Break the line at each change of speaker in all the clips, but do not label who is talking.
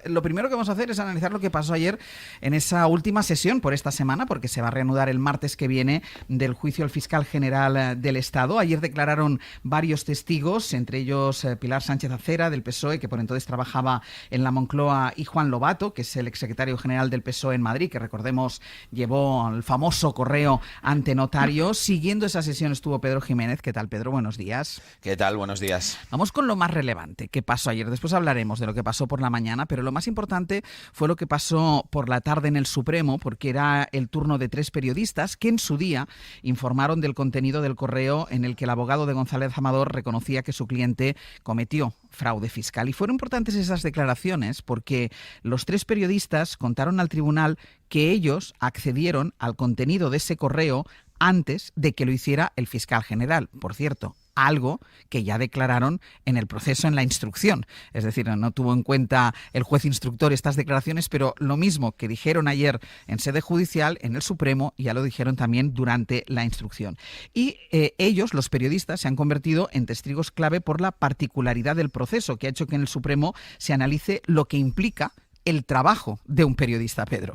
Lo primero que vamos a hacer es analizar lo que pasó ayer en esa última sesión por esta semana, porque se va a reanudar el martes que viene del juicio al fiscal general del Estado. Ayer declararon varios testigos, entre ellos Pilar Sánchez Acera, del PSOE, que por entonces trabajaba en la Moncloa, y Juan Lobato, que es el exsecretario general del PSOE en Madrid, que recordemos llevó el famoso correo ante notario. Siguiendo esa sesión estuvo Pedro Jiménez. ¿Qué tal, Pedro? Buenos días.
¿Qué tal? Buenos días.
Vamos con lo más relevante. ¿Qué pasó ayer? Después hablaremos de lo que pasó por la mañana, pero lo más importante fue lo que pasó por la tarde en el Supremo, porque era el turno de 3 periodistas que en su día informaron del contenido del correo en el que el abogado de González Amador reconocía que su cliente cometió fraude fiscal. Y fueron importantes esas declaraciones porque los 3 periodistas contaron al tribunal que ellos accedieron al contenido de ese correo antes de que lo hiciera el fiscal general. Por cierto, algo que ya declararon en el proceso, en la instrucción. Es decir, no tuvo en cuenta el juez instructor estas declaraciones, pero lo mismo que dijeron ayer en sede judicial, en el Supremo, ya lo dijeron también durante la instrucción. Y ellos, los periodistas, se han convertido en testigos clave por la particularidad del proceso, que ha hecho que en el Supremo se analice lo que implica el trabajo de un periodista, Pedro.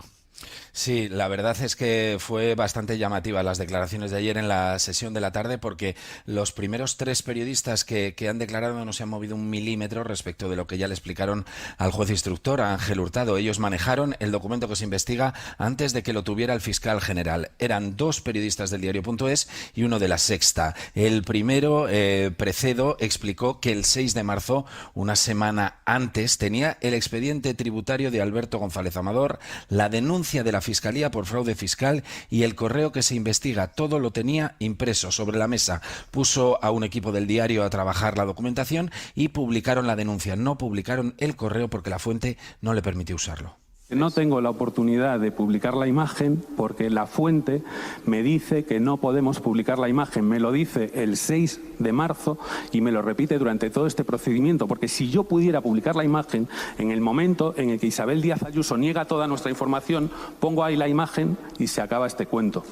Sí, la verdad es que fue bastante llamativa las declaraciones de ayer en la sesión de la tarde, porque los primeros 3 periodistas que han declarado no se han movido un milímetro respecto de lo que ya le explicaron al juez instructor, a Ángel Hurtado. Ellos manejaron el documento que se investiga antes de que lo tuviera el fiscal general. Eran 2 periodistas del diario.es y uno de La Sexta. El primero, Precedo, explicó que el 6 de marzo, una semana antes, tenía el expediente tributario de Alberto González Amador, la denuncia de la Fiscalía por fraude fiscal y el correo que se investiga. Todo lo tenía impreso sobre la mesa. Puso a un equipo del diario a trabajar la documentación y publicaron la denuncia. No publicaron el correo porque la fuente no le permitió usarlo.
No tengo la oportunidad de publicar la imagen porque la fuente me dice que no podemos publicar la imagen. Me lo dice el 6 de marzo y me lo repite durante todo este procedimiento. Porque si yo pudiera publicar la imagen, en el momento en el que Isabel Díaz Ayuso niega toda nuestra información, pongo ahí la imagen y se acaba este cuento.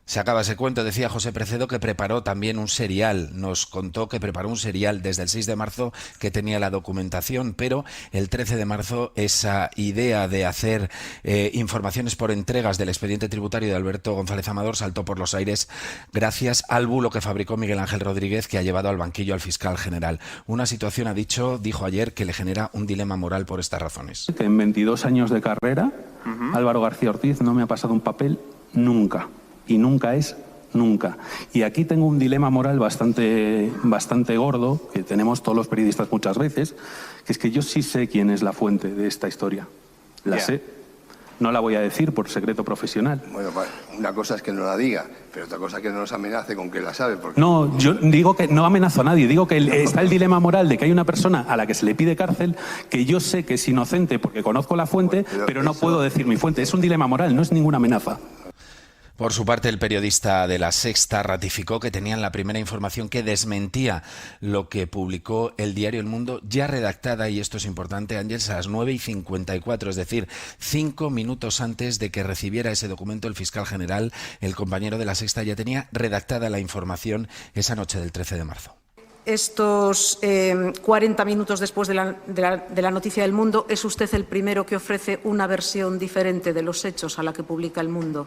Se acaba ese cuento. Decía José Precedo que preparó también un serial. Nos contó que preparó un serial desde el 6 de marzo que tenía la documentación, pero el 13 de marzo esa idea de hacer informaciones por entregas del expediente tributario de Alberto González Amador saltó por los aires gracias al bulo que fabricó Miguel Ángel Rodríguez, que ha llevado al banquillo al fiscal general. Una situación, dijo ayer, que le genera un dilema moral por estas razones.
Que en 22 años de carrera, Álvaro García Ortiz no me ha pasado un papel nunca. Y nunca es nunca. Y aquí tengo un dilema moral bastante gordo, que tenemos todos los periodistas muchas veces, que es que yo sí sé quién es la fuente de esta historia. La sé. No la voy a decir por secreto profesional.
Bueno, una cosa es que no la diga, pero otra cosa es que no nos amenace con que la sabe. Porque...
No, yo digo que no amenazo a nadie. Digo que está el dilema moral de que hay una persona a la que se le pide cárcel que yo sé que es inocente porque conozco la fuente, pero no puedo decir mi fuente. Es un dilema moral, no es ninguna amenaza.
Por su parte, el periodista de La Sexta ratificó que tenían la primera información que desmentía lo que publicó el diario El Mundo, ya redactada, y esto es importante, Ángeles, a las 9:54, es decir, 5 minutos antes de que recibiera ese documento el fiscal general. El compañero de La Sexta ya tenía redactada la información esa noche del 13 de marzo.
Estos 40 minutos después de la noticia del Mundo, ¿es usted el primero que ofrece una versión diferente de los hechos a la que publica El Mundo?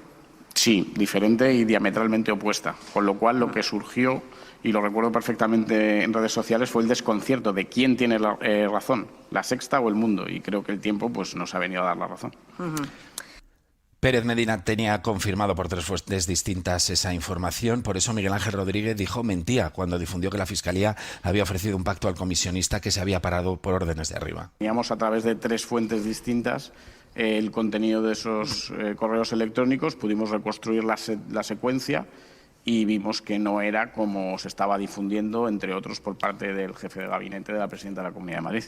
Sí, diferente y diametralmente opuesta, con lo cual lo que surgió, y lo recuerdo perfectamente en redes sociales, fue el desconcierto de quién tiene la razón, La Sexta o El Mundo, y creo que el tiempo pues nos ha venido a dar la razón.
Pérez Medina tenía confirmado por 3 fuentes distintas esa información, por eso Miguel Ángel Rodríguez mentía cuando difundió que la Fiscalía había ofrecido un pacto al comisionista que se había parado por órdenes de arriba.
Teníamos a través de 3 fuentes distintas el contenido de esos correos electrónicos, pudimos reconstruir la secuencia y vimos que no era como se estaba difundiendo, entre otros por parte del jefe de gabinete de la presidenta de la Comunidad de Madrid.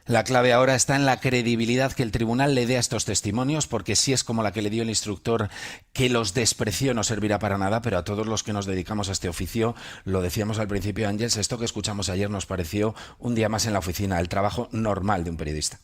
La clave ahora está en la credibilidad que el tribunal le dé a estos testimonios, porque si es como la que le dio el instructor, que los despreció, no servirá para nada, pero a todos los que nos dedicamos a este oficio, lo decíamos al principio, Ángeles, esto que escuchamos ayer nos pareció un día más en la oficina, el trabajo normal de un periodista.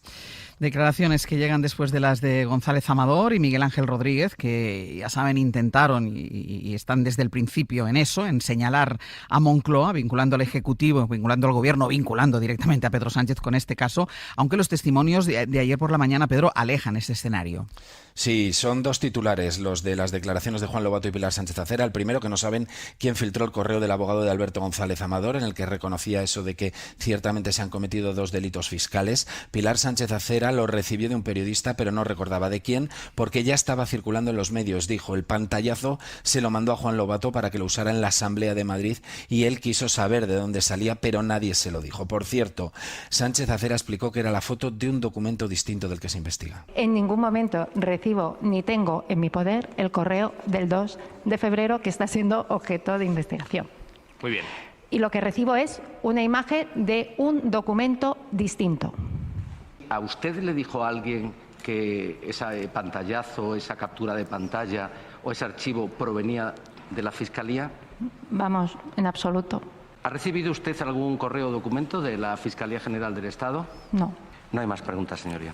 Declaraciones que llegan después de las de González Amador y Miguel Ángel Rodríguez, que ya saben, intentaron y están desde el principio en eso, en señalar a Moncloa, vinculando al Ejecutivo, vinculando al Gobierno, vinculando directamente a Pedro Sánchez con este caso, aunque los testimonios de ayer por la mañana, Pedro, alejan ese escenario.
Sí, son dos titulares los de las declaraciones de Juan Lobato y Pilar Sánchez Acera. El primero, que no saben quién filtró el correo del abogado de Alberto González Amador, en el que reconocía eso de que ciertamente se han cometido 2 delitos fiscales. Pilar Sánchez Acera lo recibió de un periodista, pero no recordaba de quién, porque ya estaba circulando en los medios. Dijo, el pantallazo se lo mandó a Juan Lobato para que lo usara en la Asamblea de Madrid y él quiso saber de dónde salía, pero nadie se lo dijo. Por cierto, Sánchez Acera explicó que era la foto de un documento distinto del que se investiga.
En ningún momento recibo ni tengo en mi poder el correo del 2 de febrero que está siendo objeto de investigación.
Muy bien.
Y lo que recibo es una imagen de un documento distinto.
¿A usted le dijo a alguien que ese pantallazo, esa captura de pantalla o ese archivo provenía de la Fiscalía?
Vamos, en absoluto.
¿Ha recibido usted algún correo o documento de la Fiscalía General del Estado?
No.
No hay más preguntas, señoría.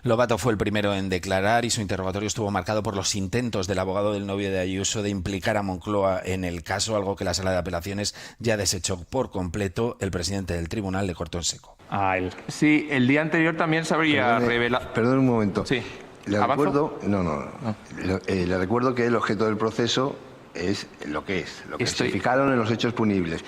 Lobato fue el primero en declarar y su interrogatorio estuvo marcado por los intentos del abogado del novio de Ayuso de implicar a Moncloa en el caso, algo que la Sala de Apelaciones ya desechó por completo. El presidente del tribunal le cortó en seco.
A él. Sí, el día anterior también se habría revelado...
Perdón un momento.
Sí.
Le recuerdo, le recuerdo que el objeto del proceso es lo que se fijaron en los hechos punibles.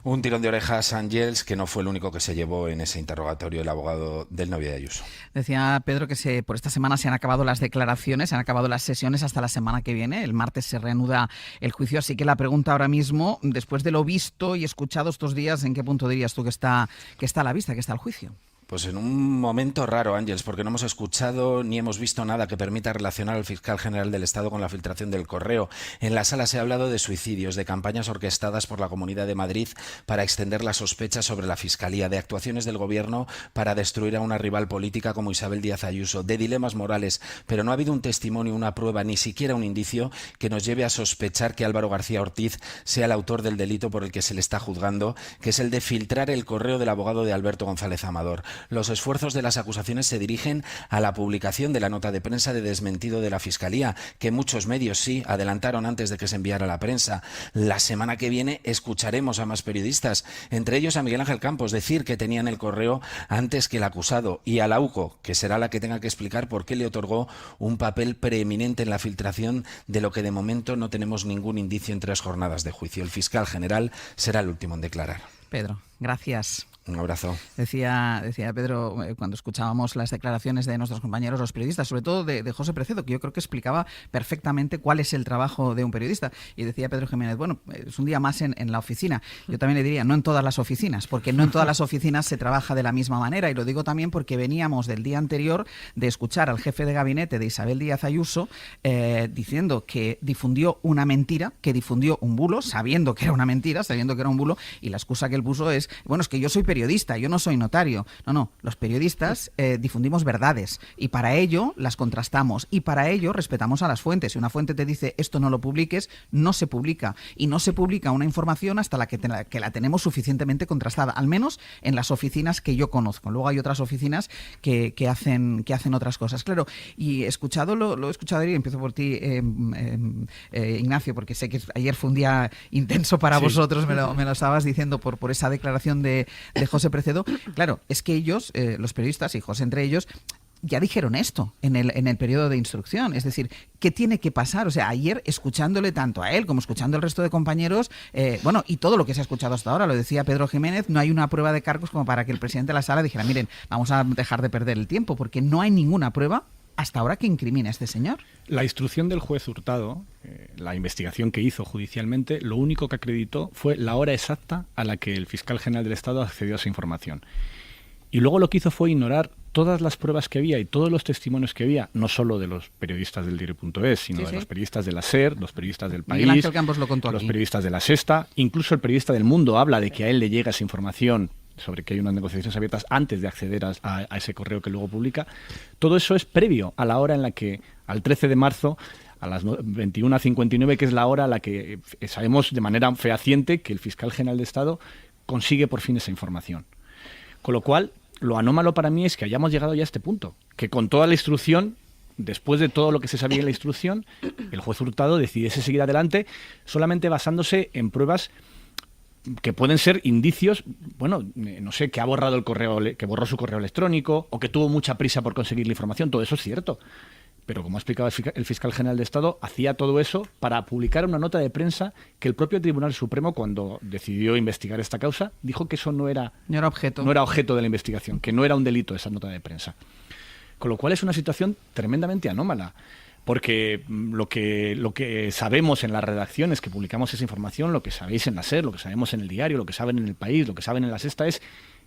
Un tirón de orejas, Ángels, que no fue el único que se llevó en ese interrogatorio el abogado del novio de Ayuso.
Decía Pedro que por esta semana se han acabado las declaraciones, se han acabado las sesiones hasta la semana que viene. El martes se reanuda el juicio, así que la pregunta ahora mismo, después de lo visto y escuchado estos días, ¿en qué punto dirías tú que está a la vista, que está el juicio?
Pues en un momento raro, Ángels, porque no hemos escuchado ni hemos visto nada que permita relacionar al fiscal general del Estado con la filtración del correo. En la sala se ha hablado de suicidios, de campañas orquestadas por la Comunidad de Madrid para extender la sospecha sobre la Fiscalía, de actuaciones del Gobierno para destruir a una rival política como Isabel Díaz Ayuso, de dilemas morales, pero no ha habido un testimonio, una prueba, ni siquiera un indicio que nos lleve a sospechar que Álvaro García Ortiz sea el autor del delito por el que se le está juzgando, que es el de filtrar el correo del abogado de Alberto González Amador. Los esfuerzos de las acusaciones se dirigen a la publicación de la nota de prensa de desmentido de la Fiscalía, que muchos medios sí adelantaron antes de que se enviara a la prensa. La semana que viene escucharemos a más periodistas, entre ellos a Miguel Ángel Campos, decir que tenían el correo antes que el acusado, y a la UCO, que será la que tenga que explicar por qué le otorgó un papel preeminente en la filtración de lo que de momento no tenemos ningún indicio en 3 jornadas de juicio. El fiscal general será el último en declarar.
Pedro, gracias.
Un abrazo.
Decía Pedro, cuando escuchábamos las declaraciones de nuestros compañeros, los periodistas, sobre todo de José Precedo, que yo creo que explicaba perfectamente cuál es el trabajo de un periodista. Y decía Pedro Jiménez, bueno, es un día más en la oficina. Yo también le diría, no en todas las oficinas, porque no en todas las oficinas se trabaja de la misma manera. Y lo digo también porque veníamos del día anterior de escuchar al jefe de gabinete de Isabel Díaz Ayuso diciendo que difundió una mentira, que difundió un bulo, sabiendo que era una mentira, sabiendo que era un bulo, y la excusa que él puso es, bueno, es que yo soy periodista, yo no soy notario. No, los periodistas difundimos verdades y para ello las contrastamos y para ello respetamos a las fuentes. Si una fuente te dice esto no lo publiques, no se publica, y no se publica una información hasta que la tenemos suficientemente contrastada, al menos en las oficinas que yo conozco. Luego hay otras oficinas que hacen otras cosas, claro. Y lo he escuchado ayer, y empiezo por ti, Ignacio, porque sé que ayer fue un día intenso para vosotros, me lo estabas diciendo por esa declaración de José Precedo. Claro, es que ellos, los periodistas, y José entre ellos, ya dijeron esto en el periodo de instrucción. Es decir, ¿qué tiene que pasar? O sea, ayer, escuchándole tanto a él como escuchando al resto de compañeros, y todo lo que se ha escuchado hasta ahora, lo decía Pedro Jiménez, no hay una prueba de cargos como para que el presidente de la sala dijera, miren, vamos a dejar de perder el tiempo, porque no hay ninguna prueba hasta ahora que incrimina a este señor.
La instrucción del juez Hurtado, la investigación que hizo judicialmente, lo único que acreditó fue la hora exacta a la que el fiscal general del Estado accedió a esa información. Y luego lo que hizo fue ignorar todas las pruebas que había y todos los testimonios que había, no solo de los periodistas del diario.es, sino de los periodistas de la SER, los periodistas del País,
Miguel Ángel Campos lo contó
los
aquí.
Periodistas de La Sexta, incluso el periodista del Mundo habla de que a él le llega esa información sobre que hay unas negociaciones abiertas antes de acceder a ese correo que luego publica. Todo eso es previo a la hora en la que, al 13 de marzo, a las 21:59, que es la hora a la que sabemos de manera fehaciente que el fiscal general de Estado consigue por fin esa información. Con lo cual, lo anómalo para mí es que hayamos llegado ya a este punto, que con toda la instrucción, después de todo lo que se sabía en la instrucción, el juez Hurtado decidiese seguir adelante solamente basándose en pruebas que pueden ser indicios, bueno, no sé, que ha borrado el correo, que borró su correo electrónico o que tuvo mucha prisa por conseguir la información. Todo eso es cierto. Pero como ha explicado el fiscal general de Estado, hacía todo eso para publicar una nota de prensa que el propio Tribunal Supremo, cuando decidió investigar esta causa, dijo que eso no era objeto de la investigación, que no era un delito esa nota de prensa. Con lo cual es una situación tremendamente anómala, porque lo que sabemos en las redacciones que publicamos esa información, lo que sabéis en la SER, lo que sabemos en el diario, lo que saben en El País, lo que saben en La Sexta, es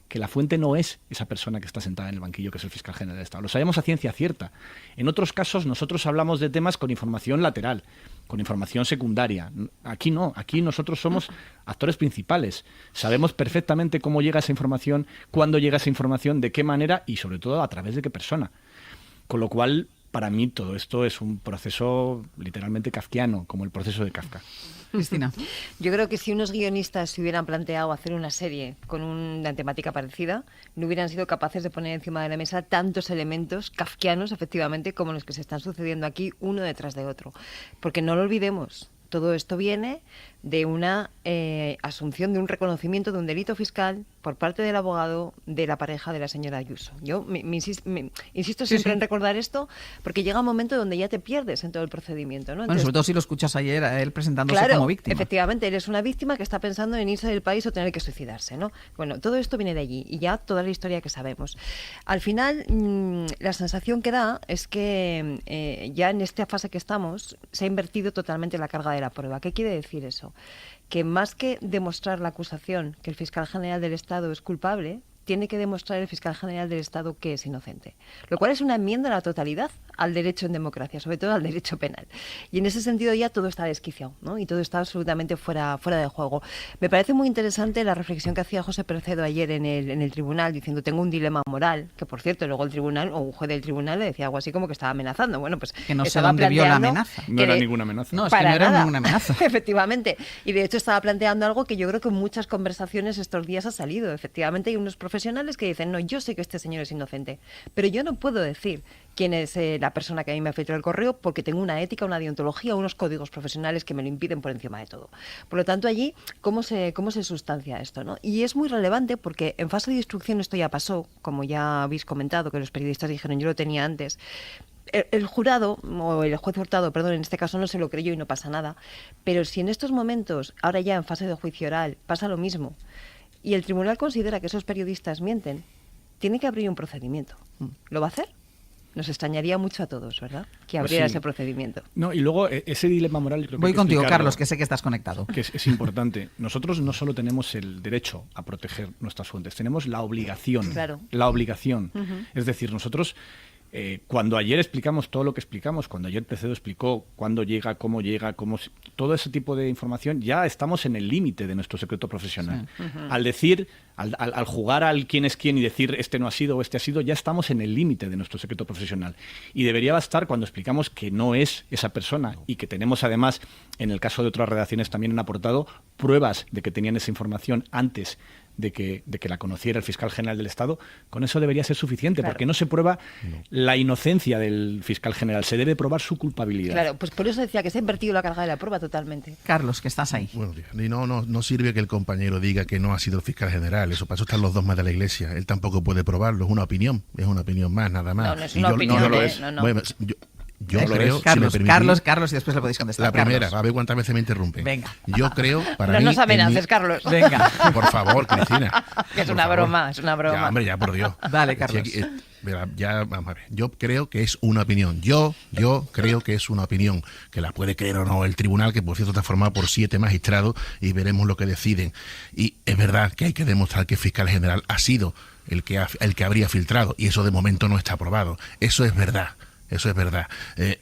que la fuente no es esa persona que está sentada en el banquillo, que es el fiscal general del Estado. Lo sabemos a ciencia cierta. En otros casos nosotros hablamos de temas con información lateral, con información secundaria. Aquí no, aquí nosotros somos actores principales. Sabemos perfectamente cómo llega esa información, cuándo llega esa información, de qué manera y sobre todo a través de qué persona. Con lo cual, para mí todo esto es un proceso literalmente kafkiano, como el proceso de Kafka.
Cristina.
Yo creo que si unos guionistas se hubieran planteado hacer una serie con una temática parecida, no hubieran sido capaces de poner encima de la mesa tantos elementos kafkianos, efectivamente, como los que se están sucediendo aquí, uno detrás de otro. Porque no lo olvidemos, todo esto viene de una asunción, de un reconocimiento de un delito fiscal por parte del abogado de la pareja de la señora Ayuso. Yo insisto siempre en recordar esto, porque llega un momento donde ya te pierdes en todo el procedimiento, ¿no? Entonces,
bueno, sobre todo si lo escuchas ayer a él presentándose como víctima.
Efectivamente, él es una víctima que está pensando en irse del país o tener que suicidarse, ¿no? Bueno, todo esto viene de allí y ya toda la historia que sabemos. Al final, la sensación que da es que ya en esta fase que estamos se ha invertido totalmente la carga de la prueba. ¿Qué quiere decir eso? Que más que demostrar la acusación que el fiscal general del Estado es culpable, tiene que demostrar el fiscal general del Estado que es inocente. Lo cual es una enmienda a la totalidad al derecho en democracia, sobre todo al derecho penal. Y en ese sentido ya todo está desquiciado, ¿no? Y todo está absolutamente fuera de juego. Me parece muy interesante la reflexión que hacía José Percedo ayer en el tribunal, diciendo tengo un dilema moral, que por cierto luego el tribunal, o un juez del tribunal le decía algo así como que estaba amenazando. Bueno, pues
que no sé dónde vio la amenaza.
No era ninguna amenaza.
No, es que no era ninguna amenaza.
Efectivamente. Y de hecho estaba planteando algo que yo creo que en muchas conversaciones estos días ha salido. Efectivamente hay unos profesionales que dicen, no, yo sé que este señor es inocente, pero yo no puedo decir quién es la persona que a mí me ha filtrado el correo porque tengo una ética, una deontología, unos códigos profesionales que me lo impiden por encima de todo. Por lo tanto, allí, ¿cómo se sustancia esto, ¿no? Y es muy relevante porque en fase de instrucción esto ya pasó, como ya habéis comentado, que los periodistas dijeron, yo lo tenía antes. El jurado, o el juez Hurtado, perdón, en este caso no se lo creyó y no pasa nada, pero si en estos momentos, ahora ya en fase de juicio oral, pasa lo mismo, y el tribunal considera que esos periodistas mienten, tiene que abrir un procedimiento. ¿Lo va a hacer? Nos extrañaría mucho a todos, ¿verdad? Que abriera ese procedimiento.
No, y luego ese dilema moral... Creo que
voy contigo, Carlos, que sé que estás conectado.
Que es importante. Nosotros no solo tenemos el derecho a proteger nuestras fuentes, tenemos la obligación.
Claro.
La obligación. Es decir, nosotros... cuando ayer explicamos todo lo que explicamos, cuando ayer Percedo explicó cuándo llega, cómo todo ese tipo de información, ya estamos en el límite de nuestro secreto profesional. Sí. Al decir, al jugar al quién es quién y decir este no ha sido o este ha sido, ya estamos en el límite de nuestro secreto profesional. Y debería bastar cuando explicamos que no es esa persona y que tenemos además, en el caso de otras redacciones también han aportado pruebas de que tenían esa información antes de que la conociera el fiscal general del Estado, con eso debería ser suficiente, claro. Porque no se prueba la inocencia del fiscal general, se debe probar su culpabilidad.
Claro, pues por eso decía que se ha invertido la carga de la prueba totalmente.
Carlos, que estás ahí.
Buenos días. Y no sirve que el compañero diga que no ha sido el fiscal general, eso para eso están los dogmas de la Iglesia, él tampoco puede probarlo, es una opinión más, nada más.
No es una opinión,
no lo es. Bueno, yo creo,
Carlos,
si me
Carlos, y después le podéis contestar.
La primera,
Carlos.
a ver cuántas veces me interrumpen.
Venga.
Yo creo, para mí...
No nos amenaces, Carlos.
Venga.
Por favor, Cristina.
Que es una broma, es una broma.
Ya, hombre, ya, por Dios.
Dale, Carlos.
Ya, vamos a ver. Yo creo que es una opinión. Yo creo que es una opinión. Que la puede creer o no el tribunal, que por cierto está formado por 7 magistrados, y veremos lo que deciden. Y es verdad que hay que demostrar que el fiscal general ha sido el que habría filtrado, y eso de momento no está aprobado. Eso es verdad. Eso es verdad.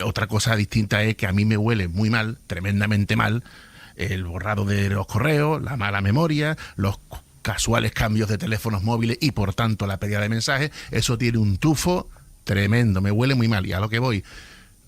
Otra cosa distinta es que a mí me huele muy mal, tremendamente mal, el borrado de los correos, la mala memoria, los casuales cambios de teléfonos móviles y por tanto la pérdida de mensajes. Eso tiene un tufo tremendo, me huele muy mal. Y a lo que voy,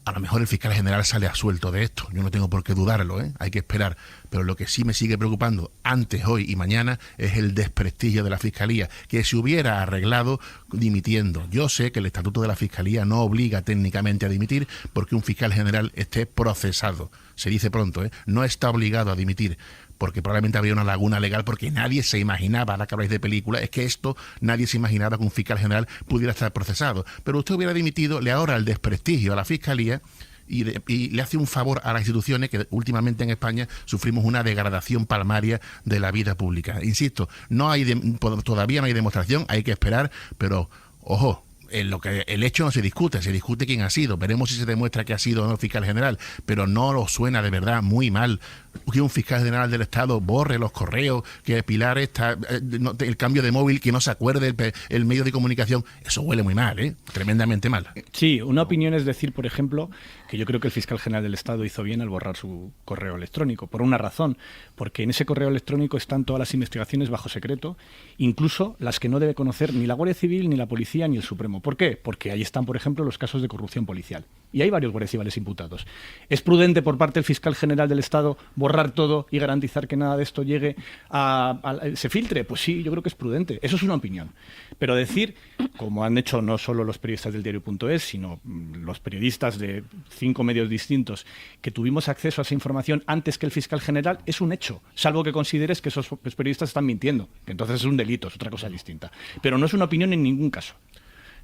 A lo mejor el fiscal general sale absuelto de esto, yo no tengo por qué dudarlo, hay que esperar. Pero lo que sí me sigue preocupando antes, hoy y mañana es el desprestigio de la Fiscalía, que se hubiera arreglado dimitiendo. Yo sé que el Estatuto de la Fiscalía no obliga técnicamente a dimitir porque un fiscal general esté procesado. Se dice pronto, no está obligado a dimitir, porque probablemente habría una laguna legal, porque nadie se imaginaba, ahora que habláis de película, es que esto nadie se imaginaba que un fiscal general pudiera estar procesado. Pero usted hubiera dimitido, le ahorra el desprestigio a la Fiscalía y le hace un favor a las instituciones que últimamente en España sufrimos una degradación palmaria de la vida pública. Insisto, todavía no hay demostración, hay que esperar, pero ojo, el hecho no se discute quién ha sido. Veremos si se demuestra que ha sido o no fiscal general, pero no lo suena de verdad muy mal que un fiscal general del Estado borre los correos, que Pilar el cambio de móvil, que no se acuerde el medio de comunicación. Eso huele muy mal, tremendamente mal.
Sí, una opinión es decir, por ejemplo, que yo creo que el fiscal general del Estado hizo bien al borrar su correo electrónico, por una razón, porque en ese correo electrónico están todas las investigaciones bajo secreto, incluso las que no debe conocer ni la Guardia Civil, ni la Policía, ni el Supremo. ¿Por qué? Porque ahí están, por ejemplo, los casos de corrupción policial. Y hay varios guardias civiles imputados. ¿Es prudente por parte del fiscal general del Estado borrar todo y garantizar que nada de esto llegue se filtre? Pues sí, yo creo que es prudente. Eso es una opinión. Pero decir, como han hecho no solo los periodistas del diario.es, sino los periodistas de 5 medios distintos, que tuvimos acceso a esa información antes que el fiscal general, es un hecho, salvo que consideres que esos periodistas están mintiendo, que entonces es un delito, es otra cosa distinta. Pero no es una opinión en ningún caso.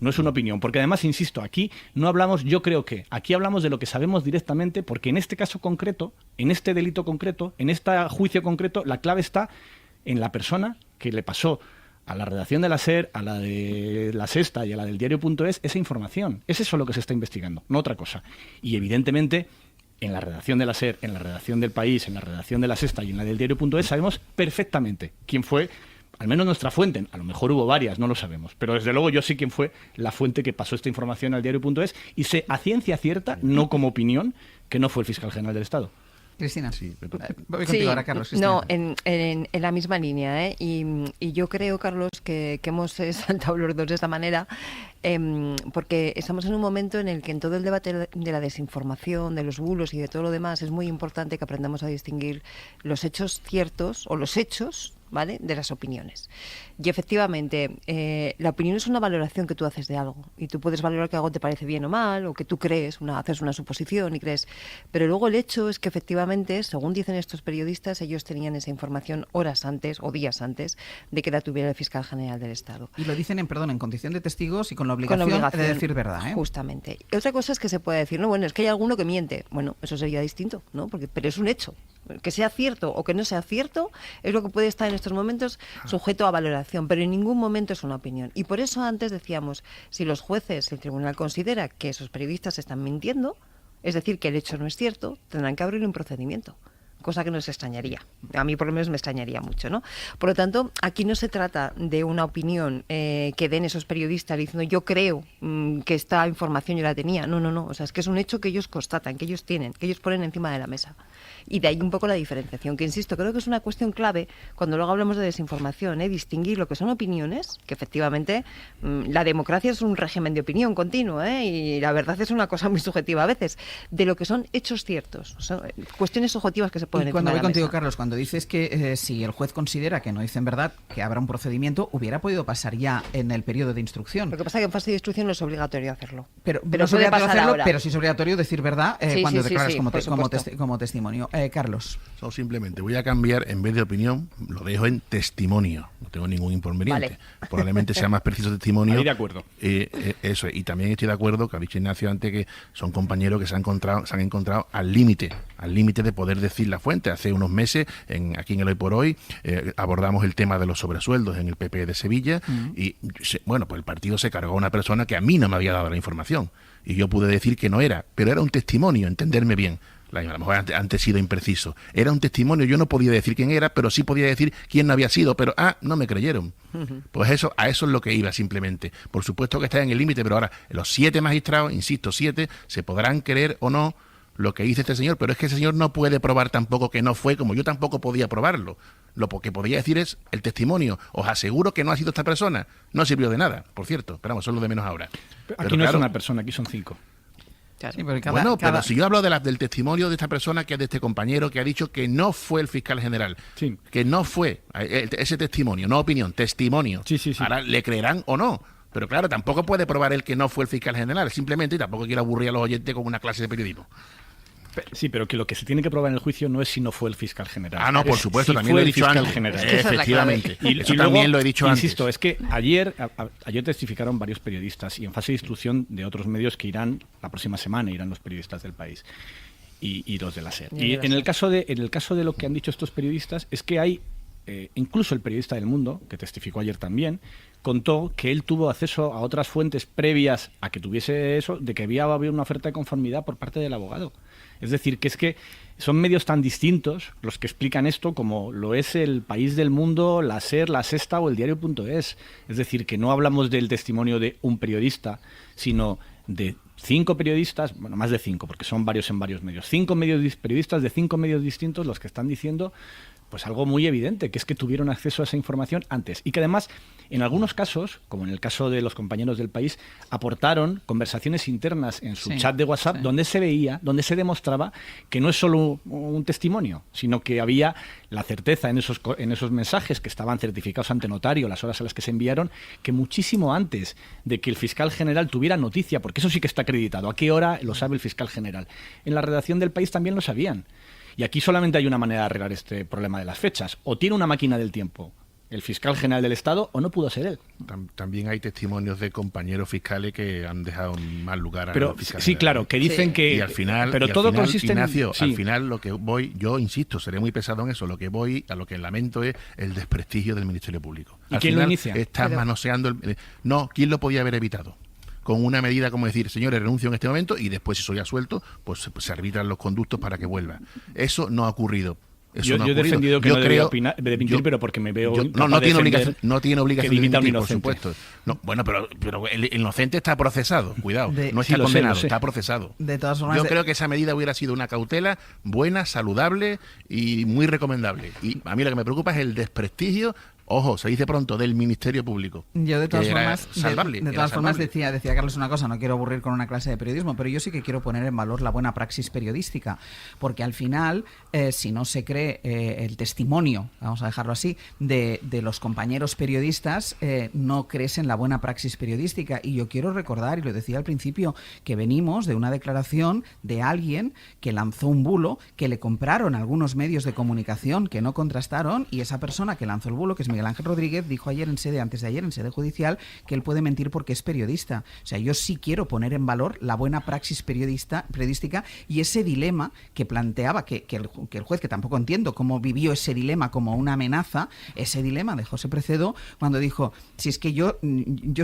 No es una opinión, porque además, insisto, aquí no hablamos, yo creo que aquí hablamos de lo que sabemos directamente, porque en este caso concreto, en este delito concreto, en este juicio concreto, la clave está en la persona que le pasó a la redacción de la SER, a la de La Sexta y a la del diario.es esa información. Es eso lo que se está investigando, no otra cosa. Y evidentemente, en la redacción de la SER, en la redacción del País, en la redacción de La Sexta y en la del diario.es sabemos perfectamente quién fue. Al menos nuestra fuente, a lo mejor hubo varias, no lo sabemos, pero desde luego yo sé quién fue la fuente que pasó esta información al diario.es y sé a ciencia cierta, no como opinión, que no fue el fiscal general del Estado.
Cristina.
Sí,
voy contigo ahora, Carlos. Cristina.
No, en la misma línea, y yo creo, Carlos, que hemos saltado los dos de esta manera, porque estamos en un momento en el que en todo el debate de la desinformación, de los bulos y de todo lo demás, es muy importante que aprendamos a distinguir los hechos ciertos o los hechos, ¿vale?, de las opiniones. Y efectivamente, la opinión es una valoración que tú haces de algo, y tú puedes valorar que algo te parece bien o mal, o que tú crees, haces una suposición y crees, pero luego el hecho es que efectivamente, según dicen estos periodistas, ellos tenían esa información horas antes o días antes de que la tuviera el fiscal general del Estado.
Y lo dicen en condición de testigos y con la obligación de decir verdad,
Justamente. Y otra cosa es que se puede decir, no, bueno, es que hay alguno que miente. Bueno, eso sería distinto, ¿no? Pero es un hecho. Que sea cierto o que no sea cierto es lo que puede estar en estos momentos sujeto a valoración, pero en ningún momento es una opinión. Y por eso antes decíamos, si los jueces, si el tribunal considera que esos periodistas están mintiendo, es decir, que el hecho no es cierto, tendrán que abrir un procedimiento. Cosa que nos extrañaría. A mí por lo menos me extrañaría mucho, ¿no? Por lo tanto, aquí no se trata de una opinión que den esos periodistas diciendo yo creo que esta información yo la tenía. No. O sea, es que es un hecho que ellos constatan, que ellos tienen, que ellos ponen encima de la mesa. Y de ahí un poco la diferenciación, que insisto, creo que es una cuestión clave cuando luego hablamos de desinformación, distinguir lo que son opiniones, que efectivamente la democracia es un régimen de opinión continuo, y la verdad es una cosa muy subjetiva a veces, de lo que son hechos ciertos, son cuestiones objetivas que se pueden.
Y cuando voy contigo, Carlos, cuando dices que si el juez considera que no dicen verdad, que habrá un procedimiento, hubiera podido pasar ya en el periodo de instrucción.
Lo que pasa es que en fase de instrucción no es obligatorio hacerlo.
Pero no es obligatorio hacerlo, pero sí es obligatorio decir verdad cuando declaras como testimonio. Carlos.
Simplemente voy a cambiar, en vez de opinión, lo dejo en testimonio. No tengo ningún inconveniente. Vale. Probablemente sea más preciso testimonio.
Ahí de acuerdo.
Eso, y también estoy de acuerdo, que ha dicho Ignacio antes, que son compañeros que se han encontrado al límite de poder decir la fuente. Hace unos meses, aquí en el Hoy por Hoy, abordamos el tema de los sobresueldos en el PP de Sevilla, y pues el partido se cargó a una persona que a mí no me había dado la información. Y yo pude decir que no era, pero era un testimonio, entenderme bien. A lo mejor antes he sido impreciso. Era un testimonio, yo no podía decir quién era, pero sí podía decir quién no había sido, pero no me creyeron. Pues a eso es lo que iba simplemente. Por supuesto que está en el límite, pero ahora los 7 magistrados, insisto, 7, se podrán creer o no lo que dice este señor, pero es que ese señor no puede probar tampoco que no fue, como yo tampoco podía probarlo. Lo que podía decir es el testimonio. Os aseguro que no ha sido esta persona. No sirvió de nada, por cierto. Pero vamos, eso es lo de menos ahora.
Aquí no es una persona, aquí son 5.
Claro.
Sí, pero
pero si yo hablo del testimonio de esta persona, que es de este compañero, que ha dicho que no fue el fiscal general, que no fue ese testimonio, no opinión, testimonio. Ahora, ¿le creerán o no? Pero claro, tampoco puede probar él que no fue el fiscal general, simplemente, y tampoco quiero aburrir a los oyentes con una clase de periodismo.
Sí, pero que lo que se tiene que probar en el juicio no es si no fue el fiscal general.
Ah, no, por supuesto, también lo he dicho antes. Efectivamente.
Y
eso también lo he dicho antes.
Insisto, es que ayer testificaron varios periodistas y en fase de instrucción de otros medios que irán la próxima semana, irán los periodistas del País y los de la SER. Y en el caso de lo que han dicho estos periodistas es que hay, incluso el periodista del Mundo, que testificó ayer también, contó que él tuvo acceso a otras fuentes previas a que tuviese eso, de que había una oferta de conformidad por parte del abogado. Es decir, que son medios tan distintos los que explican esto como lo es el País del Mundo, la SER, la Sexta o el Diario.es. Es decir, que no hablamos del testimonio de un periodista, sino de 5 periodistas, bueno, más de 5, porque son varios en varios medios. 5 periodistas de 5 medios distintos los que están diciendo pues algo muy evidente, que es que tuvieron acceso a esa información antes y que además, en algunos casos, como en el caso de los compañeros del País, aportaron conversaciones internas en su chat de WhatsApp donde se veía, donde se demostraba que no es solo un testimonio, sino que había la certeza en esos mensajes que estaban certificados ante notario, las horas a las que se enviaron, que muchísimo antes de que el fiscal general tuviera noticia, porque eso sí que está acreditado, a qué hora lo sabe el fiscal general. En la redacción del País también lo sabían. Y aquí solamente hay una manera de arreglar este problema de las fechas. O tiene una máquina del tiempo el fiscal general del Estado o no pudo ser él.
También hay testimonios de compañeros fiscales que han dejado en mal lugar
al fiscal general. Claro, que dicen que...
Y al final,
pero todo consiste
Ignacio, al final lo que voy, yo insisto, seré muy pesado en eso, a lo que lamento es el desprestigio del Ministerio Público.
¿Y quién lo inicia?
Estás manoseando... ¿quién lo podía haber evitado? Con una medida como decir, señores, renuncio en este momento y después, si soy absuelto, pues se arbitran los conductos para que vuelva. Eso no ha ocurrido.
Yo he defendido que no debería dimitir, pero porque me veo
no tiene obligación de dimitir, por supuesto. No, bueno, pero el inocente está procesado, cuidado, no está condenado, está procesado.
De todas formas,
yo creo que esa medida hubiera sido una cautela buena, saludable y muy recomendable. Y a mí lo que me preocupa es el desprestigio. Ojo, se dice pronto, del Ministerio Público.
Yo de todas formas decía Carlos una cosa, no quiero aburrir con una clase de periodismo, pero yo sí que quiero poner en valor la buena praxis periodística, porque al final, si no se cree el testimonio, vamos a dejarlo así, de los compañeros periodistas, no crees en la buena praxis periodística. Y yo quiero recordar, y lo decía al principio, que venimos de una declaración de alguien que lanzó un bulo, que le compraron algunos medios de comunicación que no contrastaron, y esa persona que lanzó el bulo, que es Miguel Ángel Rodríguez, dijo antes de ayer en sede judicial, que él puede mentir porque es periodista. O sea, yo sí quiero poner en valor la buena praxis periodística y ese dilema que planteaba que el juez, que tampoco entiendo cómo vivió ese dilema como una amenaza, ese dilema de José Precedo, cuando dijo, si es que yo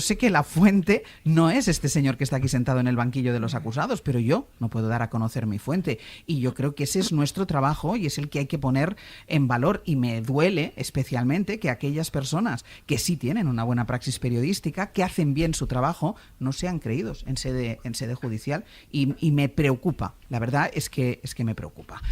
sé que la fuente no es este señor que está aquí sentado en el banquillo de los acusados, pero yo no puedo dar a conocer mi fuente. Y yo creo que ese es nuestro trabajo y es el que hay que poner en valor, y me duele especialmente que aquellas personas que sí tienen una buena praxis periodística, que hacen bien su trabajo, no sean creídos en sede judicial, y me preocupa, la verdad es que me preocupa.